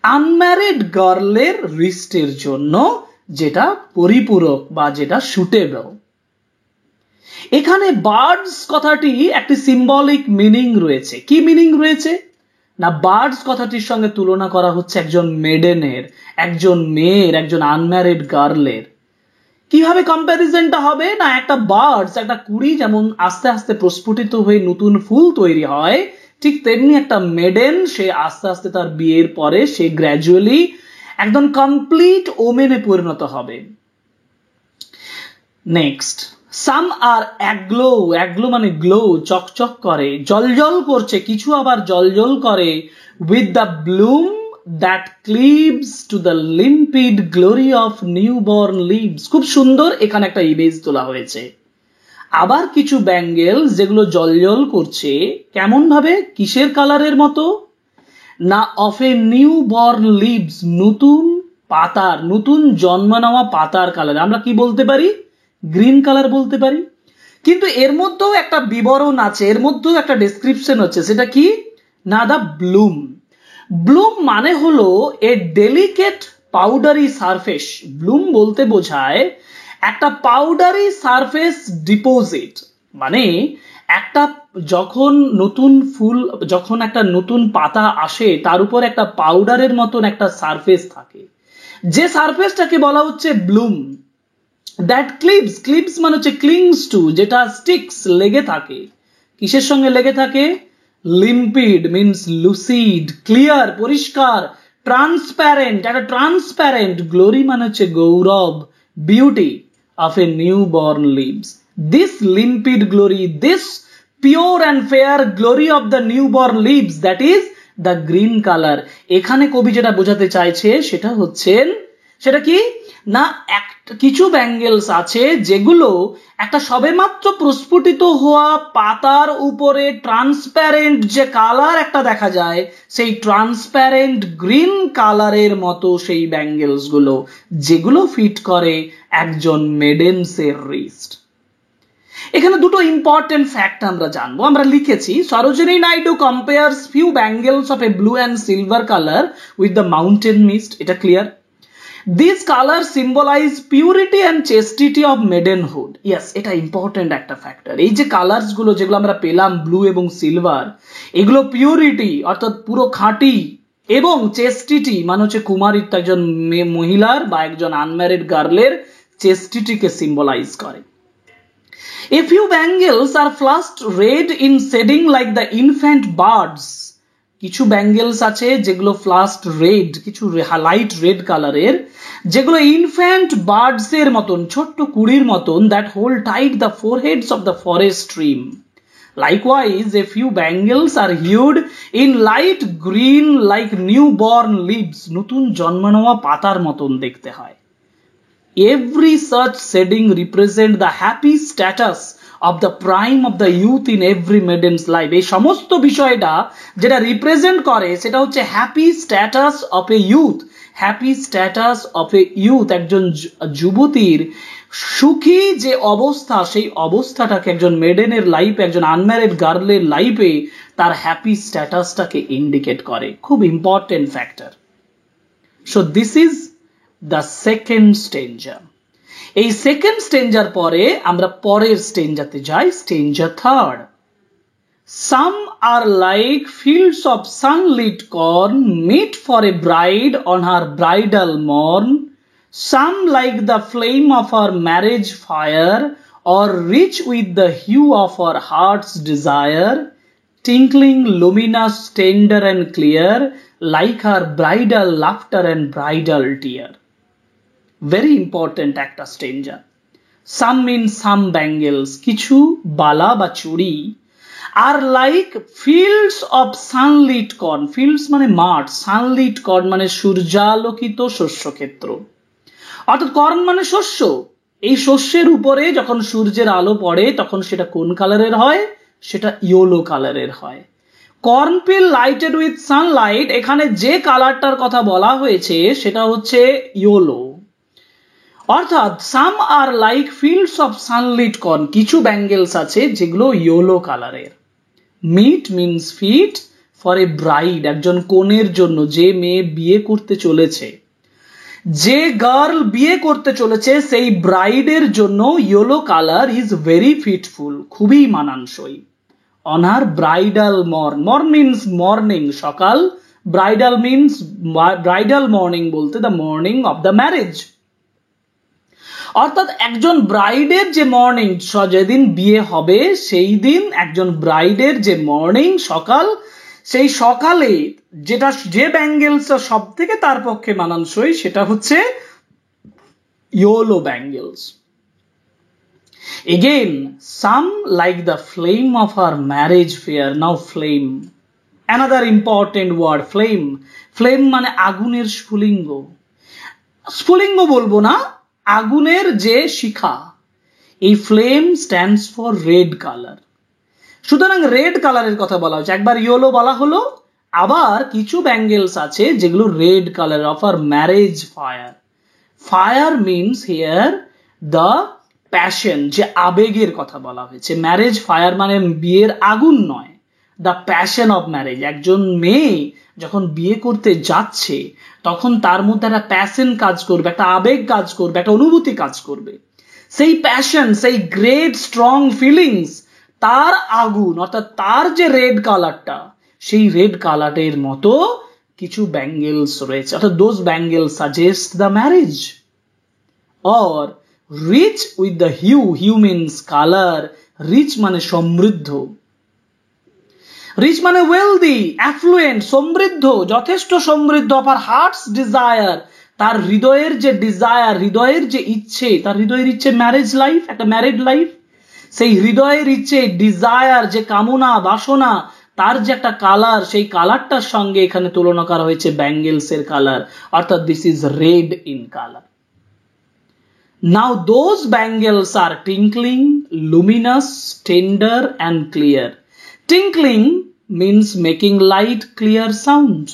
আনম্যারিড গার্লের রিস্টের জন্য, যেটা পরিপূরক বা যেটা সুটেবল। এখানে বার্ডস কথাটি একটি সিম্বলিক মিনিং রয়েছে। কি মিনিং রয়েছে? না, বার্ডস কথাটির সঙ্গে তুলনা করা হচ্ছে একজন মেডেনের, একজন মেয়ের, একজন আনম্যারিড গার্লের। কিভাবে কম্প্যারিজনটা হবে? না, একটা বার্ডস, একটা কুড়ি যেমন আস্তে আস্তে প্রস্ফুটিত হয়ে নতুন ফুল তৈরি হয়, ঠিক তেমনি একটা মেডেন, সে আস্তে আস্তে তার বিয়ের পরে সে গ্র্যাজুয়ালি একদম কমপ্লিট ওমেনে পরিণত হবে। নেক্সট, সাম আর অ্যাগ্লো, অ্যাগ্লো মানে গ্লো, চকচক করে, জলজল করছে, কিছু আবার জলজল করে, with the bloom that cleaves to the limpid glory of newborn leaves. খুব সুন্দর এখানে একটা ইমেজ তোলা হয়েছে। আবার কিছু ব্যাঙ্গেল যেগুলো জলজল করছে, কেমন ভাবে, কিসের কালারের মতো? না, of a new born leaves, নতুন পাতার, নতুন জন্ম নেওয়া পাতার কালার। আমরা কি বলতে পারি? গ্রিন কালার বলতে পারি। কিন্তু এর মধ্যেও একটা বিবরণ আছে, এর মধ্যেও একটা ডেসক্রিপশন হচ্ছে। সেটা কি? না, দা ব্লুম। ব্লুম মানে হলো এ ডেলিকেট পাউডারি সারফেস। ব্লুম বলতে বোঝায় একটা পাউডারি সারফেস ডিপোজিট, মানে একটা যখন নতুন ফুল, যখন একটা নতুন পাতা আসে তার উপর একটা পাউডারের মতন একটা সারফেস থাকে, যে সারফেসটাকে বলা হচ্ছে ব্লুম। দ্যাট ক্লিপস, ক্লিপস মানে হচ্ছে ক্লিংস টু, যেটা স্টিক্স, লেগে থাকে। কিসের সঙ্গে লেগে থাকে? লিম্পিড মিনস লুসিড, ক্লিয়ার পরিষ্কার, ট্রান্সপ্যারেন্ট একটা ট্রান্সপ্যারেন্ট, গ্লোরি মানে হচ্ছে গৌরব, beauty of a new born leaves. This limpid glory, this pure and fair glory of the new born leaves, that is the green colour. এখানে কবি যেটা বোঝাতে চাইছে সেটা হচ্ছেন, সেটা কি না, কিছু ব্যাঙ্গেলস আছে যেগুলো একটা সবেমাত্র প্রস্ফুটিত হওয়া পাতার উপরে ট্রান্সপ্যারেন্ট যে কালার একটা দেখা যায়, সেই ট্রান্সপ্যারেন্ট গ্রিন কালারের মতো সেই ব্যাঙ্গেলস গুলো, যেগুলো ফিট করে একজন মেডেন্সের রিস্ট। এখানে দুটো ইম্পর্টেন্ট ফ্যাক্ট আমরা জানবো, আমরা লিখেছি Sarojini Naidu compares few bangles of A blue and silver colour with the mountain mist. এটা clear. These colors symbolize purity and chastity of maidenhood. Yes, এটা ইম্পর্টেন্ট একটা ফ্যাক্টর। এই যে কালার্স গুলো যেগুলো আমরা পেলাম ব্লু এবং সিলভার, এগুলো পিউরিটি অর্থাৎ পুরো খাঁটি, এবং চেস্টিটি মানে হচ্ছে কুমারিত্ব, একজন মহিলার বা একজন আনম্যারিড গার্লের চেস্টিটিকে সিম্বলাইজ করে। A few bangles are flushed red in shading like the infant birds. কিছু ব্যাঙ্গেলস আছে যেগুলো ফ্লাস্ট রেড, কিছু লাইট রেড কালারের, যেগুলো ইনফ্যান্ট বার্ডস এর মতন, ছোট্ট কুড়ির মতন, that hold tight the foreheads of the forest stream. Likewise a few bangles are hued in light green like new born leaves, নতুন জন্ম নেওয়া পাতার মতন দেখতে হয়। Every such shading represent the happy status of the prime of the youth in every maiden's life. এই সমস্ত বিষয়টা যেটা রিপ্রেজেন্ট করে সেটা হচ্ছে happy status of A youth, happy status of A youth, একজন যুবতীর সুখী যে অবস্থা, সেই অবস্থাটাকে একজন মেডেনের লাইফে, একজন আনম্যারিড গার্লের লাইফে তার হ্যাপি স্ট্যাটাসটাকে ইন্ডিকেট করে। খুব important factor. So this is the second stanza. এই সেকেন্ড স্টেঞ্জার পরে আমরা পরের স্টেঞ্জাতে যাই, stanza third. Some are like fields of sunlit corn meet for a bride on her bridal morn, some like the flame of her marriage fire or rich with the hue of her heart's desire, tinkling, luminous, tender and clear, like her bridal laughter and bridal tear. Very important একটা stanza. Some means some bangles, কিছু বালা বা চুড়ি, are like fields of sunlit corn, fields মানে মাঠ, sunlit corn মানে সূর্যালোকিত শস্যক্ষেত্র, অর্থাৎ corn মানে শস্য। এই শস্যের উপরে যখন সূর্যের আলো পড়ে তখন সেটা কোন কালারের হয়? সেটা ইয়েলো কালারের হয়। কর্নফিল লাইটেড উইথ সানলাইট, এখানে যে কালারটার কথা বলা হয়েছে সেটা হচ্ছে ইয়েলো। অর্থাৎ some are like fields of sunlit corn, কিছু ব্যাঙ্গেলস আছে যেগুলো ইয়েলো কালারের। Meet means fit for a bride, একজন কনের জন্য, যে মেয়ে বিয়ে করতে চলেছে, যে গার্ল বিয়ে করতে চলেছে, সেই ব্রাইডের জন্য yellow colour is very fitful, খুবই মানানসই। On her bridal mourn, mourn means morning, সকাল, ব্রাইডাল মিনস ব্রাইডাল মর্নিং বলতে the morning of the marriage. অর্থাৎ একজন ব্রাইডের যে মর্নিং, যেদিন বিয়ে হবে সেই দিন একজন ব্রাইডের যে মর্নিং, সকাল, সেই সকালে যেটা যে ব্যাঙ্গেলসটা সব থেকে তার পক্ষে মানানসই সেটা হচ্ছে yellow bangles. Again some like the flame of her marriage fire. Now flame, another important word, flame. Flame মানে আগুনের স্ফুলিঙ্গ, স্ফুলিঙ্গ বলবো না, আগুনের যে শিখা। এই flame stands for red colour. সুতরাং রেড কালারের কথা বলা হচ্ছে। একবার ইয়েলো বলা হলো, আবার কিছু ব্যাঙ্গেলস আছে যেগুলো red colour of her marriage fire. Fire means here the passion, যে আবেগের কথা বলা হয়েছে। ম্যারেজ ফায়ার মানে বিয়ের আগুন নয়, দ্য প্যাশন অফ ম্যারেজ। একজন মেয়ে যখন বিয়ে করতে যাচ্ছে তখন তার মধ্যে একটা প্যাশন কাজ করবে, একটা আবেগ কাজ করবে, একটা অনুভূতি কাজ করবে। সেই প্যাশন, সেই গ্রেট স্ট্রং ফিলিংস, তার আগুন অর্থাৎ তার যে রেড কালারটা, সেই রেড কালারের মতো কিছু ব্যাঙ্গেলস রয়েছে, অর্থাৎ those bangles suggest the marriage. Or rich with the hue, hue means colour, rich মানে সমৃদ্ধ, রিচ মানে ওয়েলদি, অ্যাফ্লুয়েন্ট, সমৃদ্ধ, যথেষ্ট সমৃদ্ধ, অফ আর হার্টস ডিজায়ার, তার হৃদয়ের যে ডিজায়ার, হৃদয়ের যে ইচ্ছে, তার হৃদয়ের ইচ্ছে ম্যারেজ লাইফ, একটা ম্যারিড লাইফ, সেই হৃদয়ের ইচ্ছে, ডিজায়ার, যে কামনা বাসনা, তার যে একটা কালার, সেই কালারটার সঙ্গে এখানে তুলনা করা হয়েছে ব্যাঙ্গেলস এর কালার, অর্থাৎ this is red in colour. Now those bangles are tinkling, luminous, tender and clear. Tinkling means making light clear sound.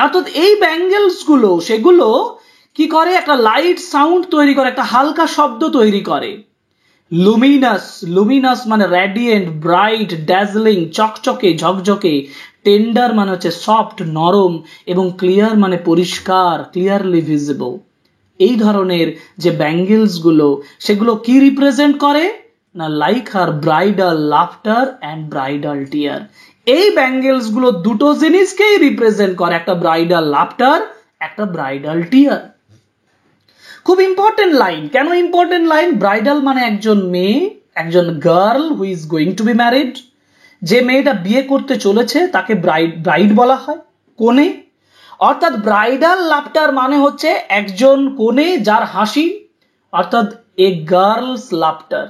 অর্থাৎ এই ব্যাঙ্গেলস গুলো সেগুলো কি করে, একটা লাইট সাউন্ড তৈরি করে, একটা হালকা শব্দ তৈরি করে। লুমিনাস, লুমিনাস মানে র্যাডিয়েন্ট, ব্রাইট, ড্যাজলিং, চকচকে, ঝকঝকে। টেন্ডার মানে হচ্ছে সফট, নরম, এবং ক্লিয়ার মানে পরিষ্কার, ক্লিয়ারলি ভিজিবল। এই ধরনের যে ব্যাঙ্গেলস গুলো সেগুলো কি রিপ্রেজেন্ট করে না, like her bridal laughter and bridal tear. এই ব্যাঙ্গেলস গুলো দুটো জিনিসকেই রিপ্রেজেন্ট করে, একটা ব্রাইডাল লাফটার, একটা ব্রাইডাল টিয়ার। খুব ইম্পর্টেন্ট লাইন। কেন ইম্পর্টেন্ট লাইন? ব্রাইডাল মানে একজন মেয়ে, একজন girl who is going to be married. যে মেয়েটা বিয়ে করতে চলেছে তাকে ব্রাইড বলা হয়, কনে। অর্থাৎ ব্রাইডাল লাফটার মানে হচ্ছে একজন কনে যার হাসি, অর্থাৎ a girl's laughter,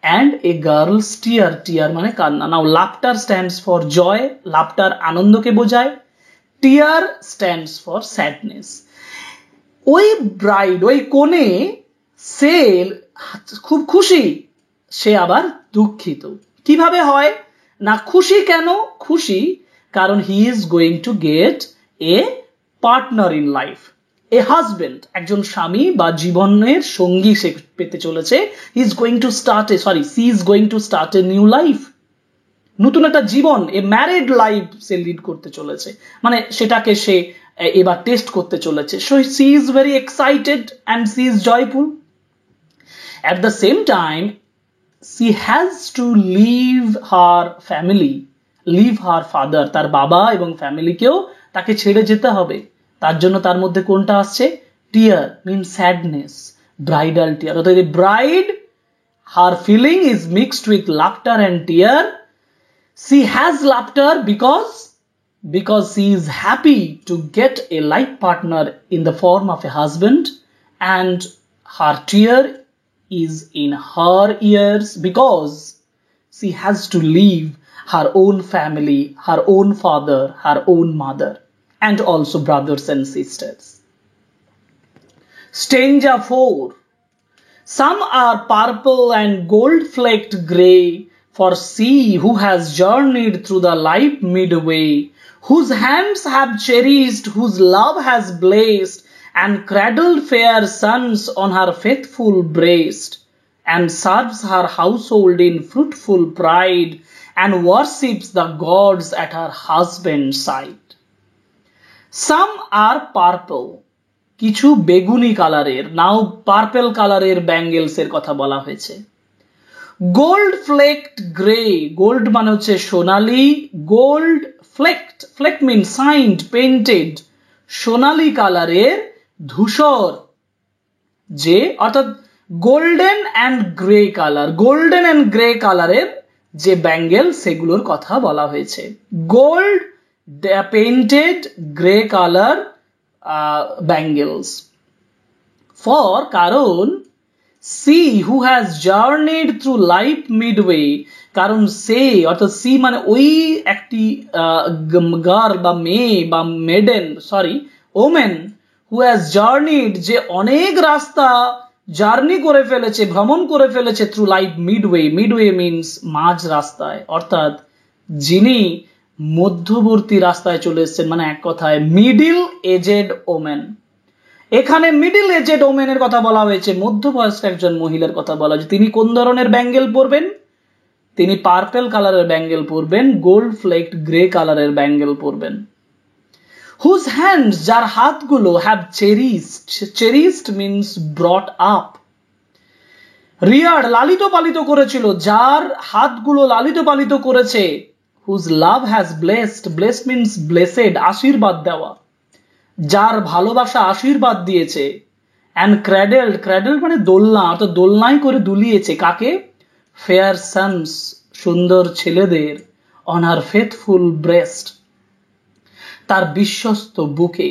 and a girl's tear, tear মানে কান্না। Now laughter stands for joy, laughter আনন্দকে বোঝায়, টিয়ার স্ট্যান্ডস ফর স্যাডনেস। ওই ব্রাইড, ওই কনে, সে খুব খুশি, সে আবার দুঃখিত। কিভাবে হয় না, খুশি কেন? খুশি কারণ he is going to get a partner in life, a husband, একজন স্বামী বা জীবনের সঙ্গী সে পেতে চলেছে। He is going to start a, sorry, she is going to start a new life, নতুন একটা জীবন, এ ম্যারিড লাইফ সে লিড করতে চলেছে, মানে সেটাকে সে এবার টেস্ট করতে চলেছে। So she is very excited and she is joyful. At the same time she has to leave her family, leave her father, তার বাবা এবং ফ্যামিলিকেও তাকে ছেড়ে যেতে হবে। তার জন্য তার মধ্যে কোনটা আসছে? Tear mean sadness, bridal tear. অর্থাৎ bride, her feeling is mixed with laughter and tear. She has laughter because she is happy to get a life partner in the form of a husband, and her tear is in her ears because she has to leave her own family, her own father, her own mother, and also brothers and sisters. Stanza 4. Some are purple and gold-flecked grey, for she who has journeyed through the life midway, whose hands have cherished, whose love has blessed, and cradled fair sons on her faithful breast, and serves her household in fruitful pride, and worships the gods at her husband's side. Some are purple, কিছু বেগুনি কালারের, নাও purple কালারের bangles এর কথা বলা হয়েছে। Gold flaked grey, gold মানে হচ্ছে সোনালি, gold flaked, flake mean shined, painted, সোনালি কালারের ধূসর, যে অর্থাৎ golden and grey colour, golden and grey কালারের যে ব্যাঙ্গেল সেগুলোর কথা বলা হয়েছে। Gold painted grey colour bangles. For কারণ she who has journeyed through life midway, কারণ সে অর্থাৎ সি মানে ওই একটি গার্ল বা মেয়ে বা maiden, sorry women, who has journeyed, যে অনেক রাস্তা জার্নি করে ফেলেছে, ভ্রমণ করে ফেলেছে, through life midway, midway means মাঝ রাস্তায়, অর্থাৎ যিনি মধ্যবর্তী রাস্তায় চলে এসেছেন, মানে এক কথায় মিডিল এজেড ওমেন। এখানে মিডিল এজেড ওমেনের কথা বলা হয়েছে, মধ্যবয়স্ক একজন মহিলার কথা বলা হয়েছে। তিনি কোন ধরনের ব্যাঙ্গেল পরবেন? তিনি পার্পল কালারের ব্যাঙ্গেল পরবেন, গোল্ড ফ্লেকড গ্রে কালারের ব্যাঙ্গেল পরবেন। হুজ হ্যান্ডস, যার হাতগুলো, have cherished, cherished means brought up, reared লালিত পালিত করেছিল, যার হাতগুলো লালিত পালিত করেছে, whose love has blessed, blessed means blessed, আশীর্বাদ দেওয়া, যার ভালোবাসা আশীর্বাদ দিয়েছে, অ্যান্ড ক্র্যাডেলড, ক্র্যাডেলড মানে দোলনা, অর্থাৎ দোলনায় করে দুলিয়েছে কাকে, ফেয়ার সন্স, সুন্দর ছেলেদের, অন হার ফেথফুল ব্রেস্ট, তার বিশ্বস্ত বুকে।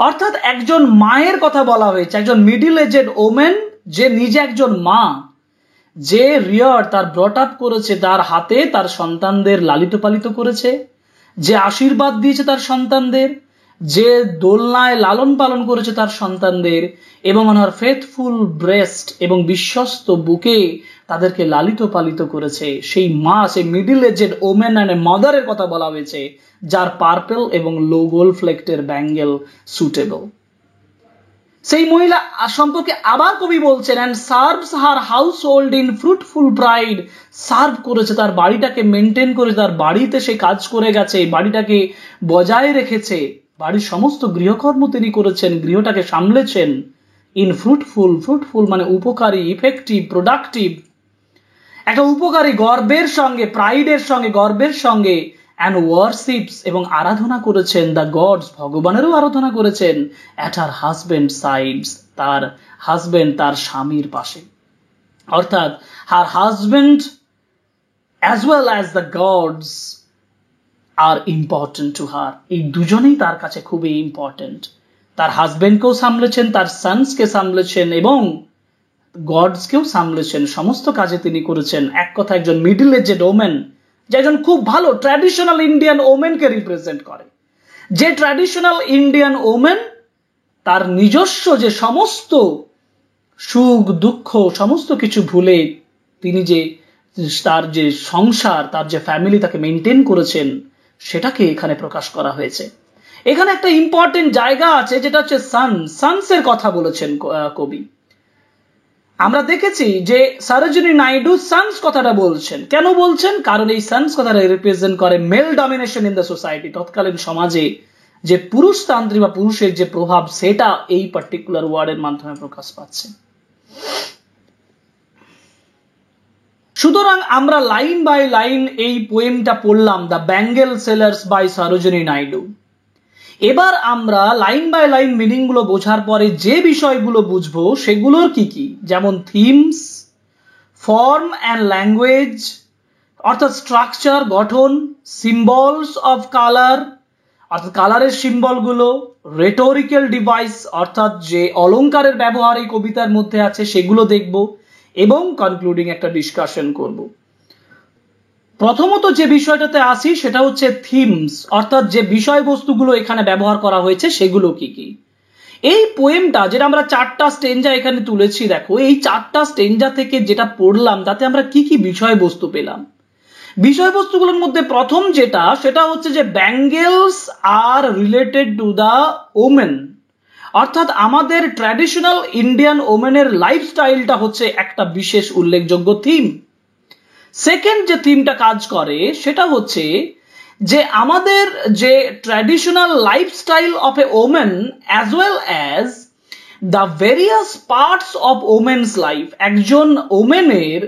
অর্থাৎ একজন মায়ের কথা বলা হয়েছে, একজন মিডিল এজেড ওমেন, যে নিজে একজন মা, যে রিয়ার, তার ব্রট আপ করেছে, তার হাতে তার সন্তানদের লালিত পালিত করেছে, যে আশীর্বাদ দিয়েছে তার সন্তানদের, যে দোলনায় লালন পালন করেছে তার সন্তানদের, এবং অনার ফেথফুল ব্রেস্ট, এবং বিশ্বস্ত বুকে তাদেরকে লালিত পালিত করেছে, সেই মা, সেই middle aged women and a মাদারের কথা বলা হয়েছে, যার পার্পল এবং লো গোল্ড ফ্লেক্টের ব্যাঙ্গেল সুটেবল। সেই মহিলা সম্পর্কে আবার কবি বলছেন, and serves her house hold in fruitful pride, serve করেছে, তার বাড়িটাকে মেনটেন করে, তার বাড়িতে সে কাজ করে গেছে, বাড়িটাকে বজায় রেখেছে, বাড়ির সমস্ত গৃহকর্ম তিনি করেছেন, গৃহটাকে সামলেছেন, ইন ফ্রুটফুল, ফ্রুটফুল মানে উপকারী, ইফেক্টিভ, প্রোডাক্টিভ, একটা উপকারী, গর্বের সঙ্গে, প্রাইডের সঙ্গে, গর্বের সঙ্গে, অ্যান্ড ওয়ারশিপস, এবং আরাধনা করেছেন, দ্য গডস, ভগবানেরও আরাধনা করেছেন, অ্যাট হার হাজবেন্ড সাইডস, তার হাজবেন্ড, তার স্বামীর পাশে। অর্থাৎ her husband as well as the gods are important to her, এই দুজনেই তার কাছে খুবই ইম্পর্টেন্ট। তার হাজবেন্ডকেও সামলেছেন, তার সন্সকে সামলেছেন, এবং গডসকেও সামলেছেন, সমস্ত কাজে তিনি করেছেন। এক কথা একজন মিডল এজেড ওমেন, যে একজন খুব ভালো ট্র্যাডিশনাল ইন্ডিয়ান ওমেনকে রিপ্রেজেন্ট করে, যে ট্র্যাডিশনাল ইন্ডিয়ান ওমেন তার নিজস্ব যে সমস্ত সুখ দুঃখ সমস্ত কিছু ভুলে তিনি যে তার যে সংসার, তার যে ফ্যামিলি তাকে মেনটেন করেছেন, সেটাকে এখানে প্রকাশ করা হয়েছে। এখানে একটা ইম্পর্টেন্ট জায়গা আছে, যেটা হচ্ছে সন্সের কথা বলেছেন কবি। আমরা দেখেছি যে সরোজিনী নাইডু সন্স কথাটা বলছেন, কেন বলছেন? কারণ এই সন্স কথাটা রিপ্রেজেন্ট করে male domination in the society, তৎকালীন সমাজে যে পুরুষতান্ত্রিক বা পুরুষের যে প্রভাব, সেটা এই পার্টিকুলার ওয়ার্ডের মাধ্যমে প্রকাশ পাচ্ছে। সুতরাং আমরা লাইন বাই লাইন এই পোয়েমটা পড়লাম, the bangle sellers by Sarojini Naidu. এবার আমরা লাইন বাই লাইন মিনিং গুলো বোঝার পরে যে বিষয়গুলো বুঝবো সেগুলোর কি কি, যেমন থিমস, ফর্ম অ্যান্ড ল্যাঙ্গুয়েজ, অর্থাৎ স্ট্রাকচার, গঠন, সিম্বলস অফ কালার, অর্থাৎ কালারের সিম্বলগুলো, রেটোরিক্যাল ডিভাইস, অর্থাৎ যে অলংকারের ব্যবহার এই কবিতার মধ্যে আছে সেগুলো দেখব, এবং কনক্লুডিং একটা ডিসকাশন করব। প্রথমত যে বিষয়টাতে আসি সেটা হচ্ছে থিমস, অর্থাৎ যে বিষয়বস্তুগুলো এখানে ব্যবহার করা হয়েছে সেগুলো কি কি। এই পোয়েমটা যেটা আমরা 4টা স্টেঞ্জা এখানে তুলেছি, দেখো এই 4টা স্টেঞ্জা থেকে যেটা পড়লাম তাতে আমরা কি কি বিষয়বস্তু পেলাম। বিষয়বস্তুগুলোর মধ্যে প্রথম যেটা, সেটা হচ্ছে যে bangles are related to the women, অর্থাৎ আমাদের ট্র্যাডিশনাল ইন্ডিয়ান ওমেনের লাইফস্টাইলটা হচ্ছে একটা বিশেষ উল্লেখযোগ্য থিম। সেকেন্ড যে থিমটা কাজ করে সেটা হচ্ছে যে আমাদের যে traditional lifestyle of A women as well as the various parts of women's life, একজন ওমেনের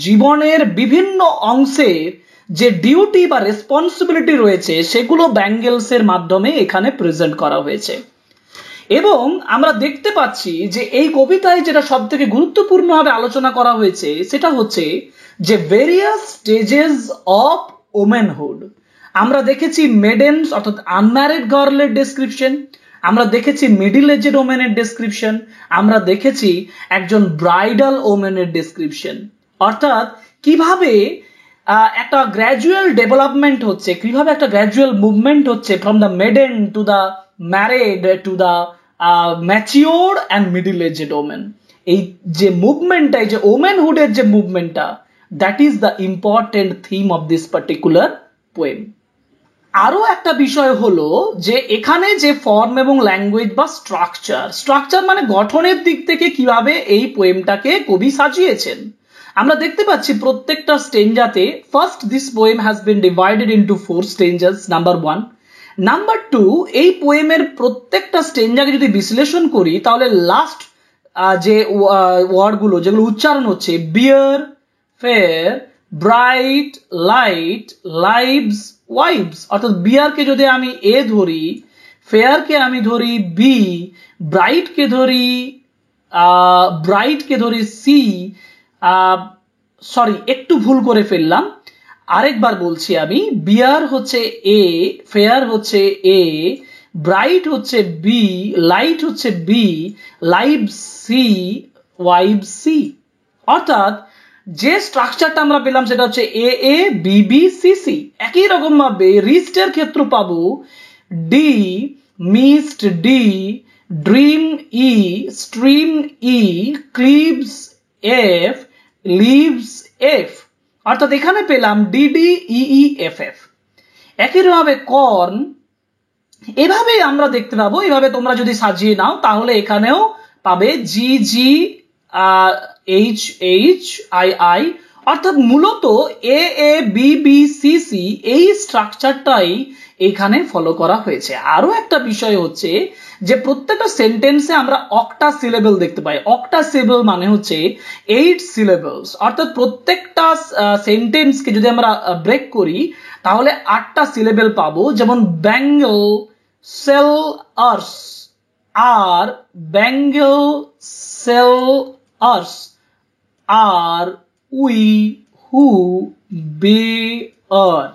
জীবনের বিভিন্ন অংশের যে ডিউটি বা রেসপন্সিবিলিটি রয়েছে সেগুলো ব্যাঙ্গেলসের মাধ্যমে এখানে প্রেজেন্ট করা হয়েছে। এবং আমরা দেখতে পাচ্ছি যে এই কবিতায় যেটা সব থেকে গুরুত্বপূর্ণভাবে আলোচনা করা হয়েছে সেটা হচ্ছে যে ভেরিয়াস স্টেজেস অফ ওমেনহুড। আমরা দেখেছি মেডেন্স অর্থাৎ আনম্যারিড গার্লের ডেসক্রিপশন, আমরা দেখেছি মিডিল এজেড ওমেনের ডেসক্রিপশন, আমরা দেখেছি একজন ব্রাইডাল ওমেনের ডেসক্রিপশন, অর্থাৎ কিভাবে একটা গ্র্যাজুয়াল ডেভেলপমেন্ট হচ্ছে, কিভাবে একটা গ্র্যাজুয়াল মুভমেন্ট হচ্ছে from the maiden to the married to the mature and middle aged women. এই যে মুভমেন্টটা, এই যে ওমেনহুডের যে মুভমেন্টটা, that is the important theme of this particular poem. আরো একটা বিষয় হলো যে এখানে যে ফর্ম এবং ল্যাঙ্গুয়েজ বা স্ট্রাকচার মানে গঠনের দিক থেকে কিভাবে এই পোয়েমটাকে কবি সাজিয়েছেন। আমরা দেখতে পাচ্ছি প্রত্যেকটা স্টেঞ্জাতে, first this poem has been divided into 4 stanzas, number 1, number 2, এই পোয়েমের প্রত্যেকটা স্টেঞ্জাকে যদি বিশ্লেষণ করি তাহলে লাস্ট যে ওয়ার্ডগুলো যেগুলো উচ্চারণ হচ্ছে bear, fair, bright, light, lives, wives, অর্থাৎ বিয়ারকে যদি আমি এ ধরি, ফেয়ারকে আমি ধরি বি, ব্রাইটকে ধরি সি, সরি একটু ভুল করে ফেললাম, আরেকবার বলছি আমি, বিয়ার হচ্ছে এ, ফেয়ার হচ্ছে এ, ব্রাইট হচ্ছে বি, লাইট হচ্ছে B, live C, wive C. অর্থাৎ যে স্ট্রাকচারটা আমরা পেলাম সেটা হচ্ছে A A B B C C. একই রকম ভাবে রিস্টের ক্ষেত্র পাবো D, mist D, dream E, stream E, cleaves F, leaves F. অর্থাৎ এখানে পেলাম ডিডি ইই এফ এফ। একইভাবে কর্ন, এভাবে আমরা দেখতে পাবো, এভাবে তোমরা যদি সাজিয়ে নাও তাহলে এখানেও পাবে G G H H I I. অর্থাৎ মূলত A A B B C C এই স্ট্রাকচারটাই এখানে ফলো করা হয়েছে। আরো একটা বিষয় হচ্ছে যে প্রত্যেকটা সেন্টেন্সে আমরা অক্টা সিলেবল দেখতে পাই। অক্টা সিলেবল মানে হচ্ছে 8 সিলেবলস। অর্থাৎ প্রত্যেকটা সেন্টেন্সকে যদি আমরা ব্রেক করি তাহলে 8টা সিলেবল পাবো। যেমন bangle, sellers, are bangle, sellers, are we, who, bear, our.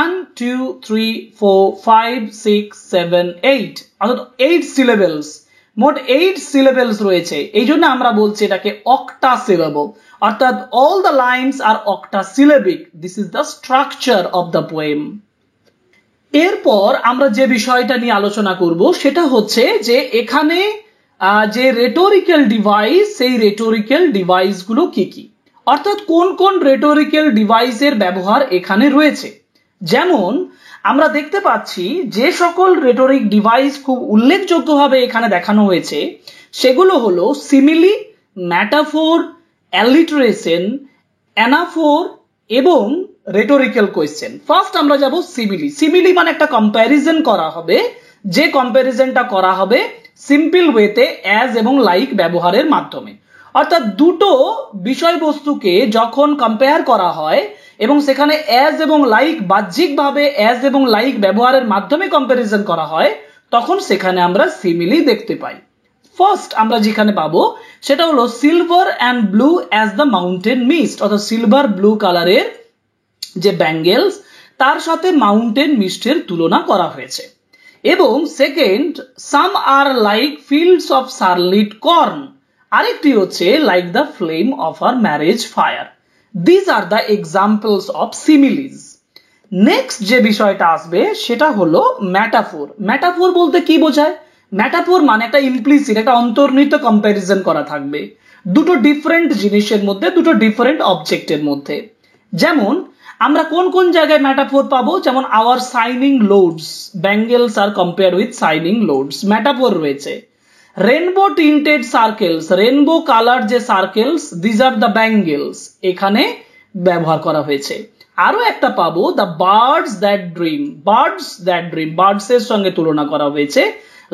1 2 3 4 5 6 7 8, অর্থাৎ 8 সিলেবলস, মোট 8 সিলেবলস রয়েছে। এই জন্য আমরা বলছি এটাকে অক্টা সিলেবল। অর্থাৎ all the lines R octa syllabic. This is the structure of the poem. এরপর আমরা যে বিষয়টা নিয়ে আলোচনা করব সেটা হচ্ছে যে এখানে যে রেটোরিক্যাল ডিভাইস, সেই রেটোরিক্যাল ডিভাইসগুলো কি কি, অর্থাৎ কোন কোন রেটোরিক্যাল ডিভাইসের ব্যবহার এখানে রয়েছে। যেমন আমরা দেখতে পাচ্ছি যে সকল রেটোরিক ডিভাইস খুব উল্লেখযোগ্যভাবে এখানে দেখানো হয়েছে সেগুলো হলো সিমিলি, ম্যাটাফোর, অ্যালিটারেশন, অ্যানাফোর এবং রেটোরিক্যাল কোয়েশ্চেন। ফার্স্ট আমরা যাব সিমিলি। সিমিলি মানে একটা কম্প্যারিজন করা হবে, যে কম্প্যারিজনটা করা হবে সিম্পল ওয়েতে অ্যাজ এবং লাইক ব্যবহারের মাধ্যমে। অর্থাৎ দুটো বিষয়বস্তুকে যখন কম্পেয়ার করা হয় এবং সেখানে অ্যাজ এবং লাইক বাহ্যিকভাবে অ্যাজ এবং লাইক ব্যবহারের মাধ্যমে কম্প্যারিজন করা হয় তখন সেখানে আমরা সিমিলি দেখতে পাই। ফার্স্ট আমরা যেখানে পাবো সেটা হলো silver and blue as the mountain mist, অর্থাৎ সিলভার ব্লু কালারের যে ব্যাঙ্গেলস তার সাথে মাউন্টেন মিস্টের তুলনা করা হয়েছে। এবং second, some are like fields of sunlit corn, আরেকটি হচ্ছে like the flame of her marriage fire. This are the examples of similes. Next যে বিষয়টা আসবে সেটা হলো ম্যাটাফোর। ম্যাটাফোর বলতে কি বোঝায়? ম্যাটাফোর মানে একটা ইমপ্লিসিট, একটা অন্তর্নিহিত কম্প্যারিজন করা থাকবে দুটো ডিফারেন্ট জিনিসের মধ্যে, দুটো ডিফারেন্ট অবজেক্টের মধ্যে। যেমন আমরা কোন কোন জায়গায় ম্যাটাফোর পাবো, যেমন our shining loads, bangles are compare with shining loads, metaphor রয়েছে। Rainbow tinted circles, rainbow colour যে circles, these are the bangles, এখানে ব্যবহার করা হয়েছে। আরো একটা পাবো the birds that dream, birds that dream, birds এর সঙ্গে তুলনা করা হয়েছে।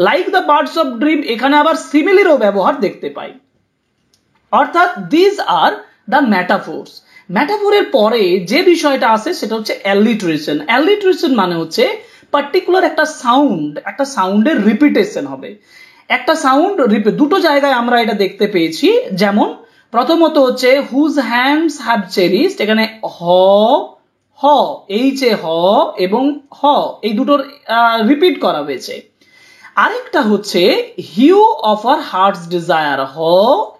Like the birds of dream, এখানে আবার সিমিলিরও ব্যবহার দেখতে পাই। অর্থাৎ দিজ আর দ্য ম্যাটাফোর্স। ম্যাটাফোরের পরে যে বিষয়টা আছে সেটা হচ্ছে অ্যালিটারেশন। অ্যালিটারেশন মানে হচ্ছে পার্টিকুলার একটা সাউন্ড, একটা সাউন্ডের রিপিটেশন হবে। একটা সাউন্ড দুটো জায়গায় আমরা এটা দেখতে পেয়েছি। যেমন প্রথমত হচ্ছে হুজ হ্যান্ডস হ্যাভ চেরিশড, এখানে হ হ, এইচ এ হ এবং হ এই দুটোর রিপিট করা হয়েছে। আরেকটা হচ্ছে hue of her heart's desire, হ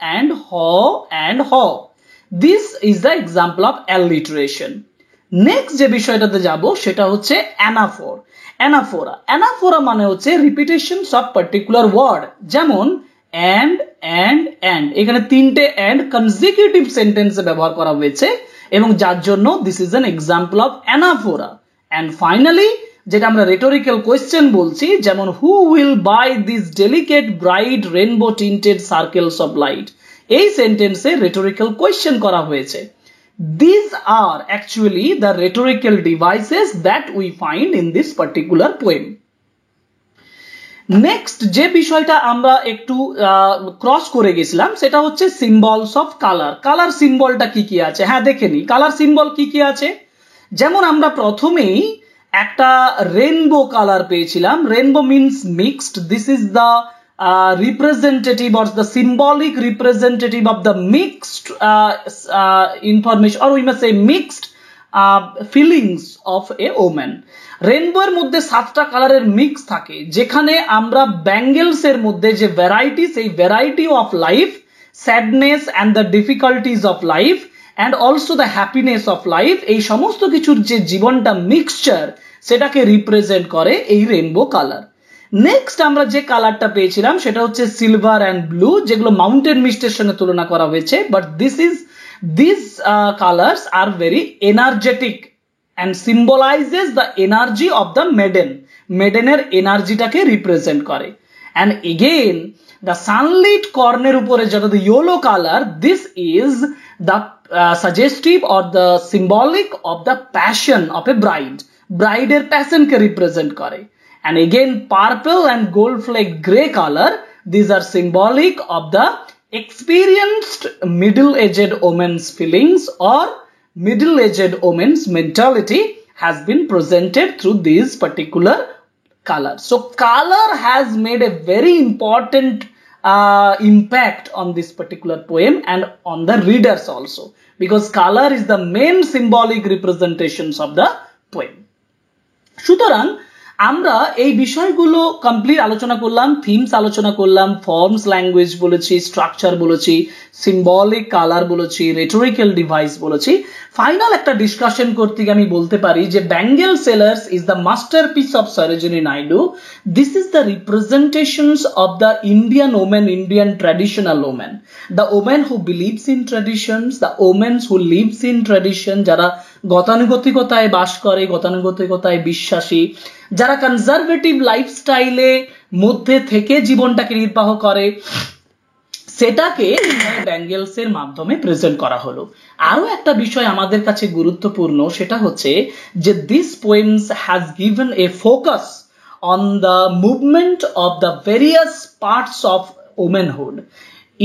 অ্যান্ড হ অ্যান্ড হ। This is the example of alliteration. Next যে বিষয়টাতে যাব সেটা হচ্ছে অ্যানাফোর। অ্যানাফোরা, অ্যানাফোরা মানে হচ্ছে রিপিটেশনস অফ পার্টিকুলার ওয়ার্ড। যেমন অ্যান্ড অ্যান্ড অ্যান্ড, এখানে তিনটে অ্যান্ড কনজিকিউটিভ সেন্টেন্সে ব্যবহার করা হয়েছে এবং যার জন্য this is an example of anaphora. And finally যেটা আমরা রেটোরিক্যাল কোয়েশ্চেন বলছি, যেমন who will buy this delicate bright rainbow tinted circles of light, এই সেন্টেন্সে রেটোরিক্যাল কোয়েশ্চেন করা হয়েছে। These are actually the rhetorical devices that we find in this particular poem. Next যে বিষয়টা আমরা একটু ক্রস করে গেছিলাম সেটা হচ্ছে সিম্বলস অফ কালার। কালার সিম্বলটা কি কি আছে, হ্যাঁ দেখে নি কালার সিম্বল কি কি আছে। যেমন আমরা প্রথমেই একটা রেনবো কালার পেয়েছিলাম। Rainbow means mixed, this is the representative or the symbolic representative of the mixed information, or we must say mixed feelings of a woman. Rainbow এর মধ্যে 7টা কালারের মিক্স থাকে, যেখানে আমরা ব্যাঙ্গেলস এর মধ্যে যে ভ্যারাইটি, সেই variety of life, sadness and the difficulties of life and also the happiness of life, এই সমস্ত কিছুর যে জীবনটা মিক্সচার, সেটাকে রিপ্রেজেন্ট করে এই রেনবো কালার। নেক্সট আমরা যে কালারটা পেয়েছিলাম সেটা হচ্ছে সিলভার অ্যান্ড ব্লু, যেগুলো মাউন্টেন মিস্টের সঙ্গে তুলনা করা হয়েছে, but these colors are very energetic and symbolizes the energy of the maiden. মেডেনের এনার্জিটাকে রিপ্রেজেন্ট করে। and again the sunlit কর্নের উপরে যেটা the yellow color, this is the suggestive or the symbolic of the passion of a bride. ব্রাইডের প্যাশনকে represent করে। and again purple and gold flake gray color, these are symbolic of the experienced middle-aged woman's feelings or middle-aged woman's mentality has been presented through these particular colors. So color has made a very important impact on this particular poem and on the readers also, because color is the main symbolic representations of the poem. সুতরাং আমরা এই বিষয়গুলো complete আলোচনা করলাম, themes আলোচনা করলাম, forms language বলেছি, structure বলেছি, সিম্বলিক কালার বলেছি, রেটোরিক্যাল ডিভাইস বলেছি। ফাইনাল একটা ডিসকাশন করতে গিয়ে আমি বলতে পারি যে bangle sellers is the masterpiece of Sarojini Naidu. This is the representations of the Indian women, Indian traditional women, the women who believes in traditions, the womens who lives in tradition, যারা গতানুগতিকতায় বাস করে, গতানুগতিকতায় বিশ্বাসী, যারা কনজারভেটিভ লাইফস্টাইলে মধ্যে থেকে জীবনটাকে নির্বাহ করে, সেটাকে ব্যাঙ্গেলস এর মাধ্যমে প্রেজেন্ট করা হলো। আরো একটা বিষয় আমাদের কাছে গুরুত্বপূর্ণ, সেটা হচ্ছে যে this poems has given a focus on the movement of the various parts of ওমেনহুড।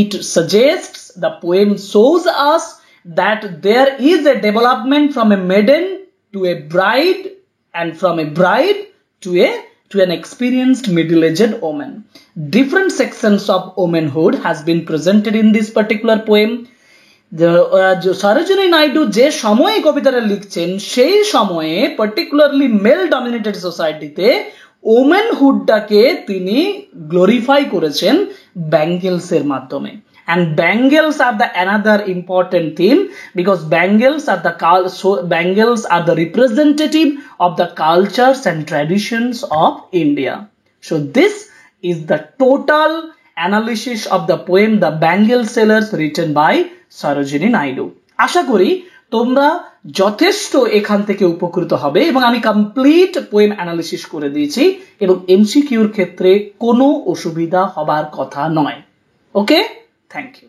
It suggests, the poem shows us that there is a development from a maiden to a bride and from a bride to an experienced middle-aged woman. Different sections of womanhood has been presented in this particular poem. Sarojini Naidu যে সময়ে কবিতাটা লিখছেন সেই সময়ে particularly mail dominated সোসাইটিতে ওমেনহুডটাকে তিনি glorify করেছেন bangles এর মাধ্যমে। And bangles are the another important theme, because bangles are the representative of the cultures and traditions of India. So this is the total analysis of the poem The Bangle Sellers, written by Sarojini Naidu. আশা করি তোমরা যথেষ্ট এখান থেকে উপকৃত হবে, এবং আমি complete poem analysis করে দিয়েছি, এবং এমসিকিউর ক্ষেত্রে কোনো অসুবিধা হবার কথা নয়। ওকে, thank you.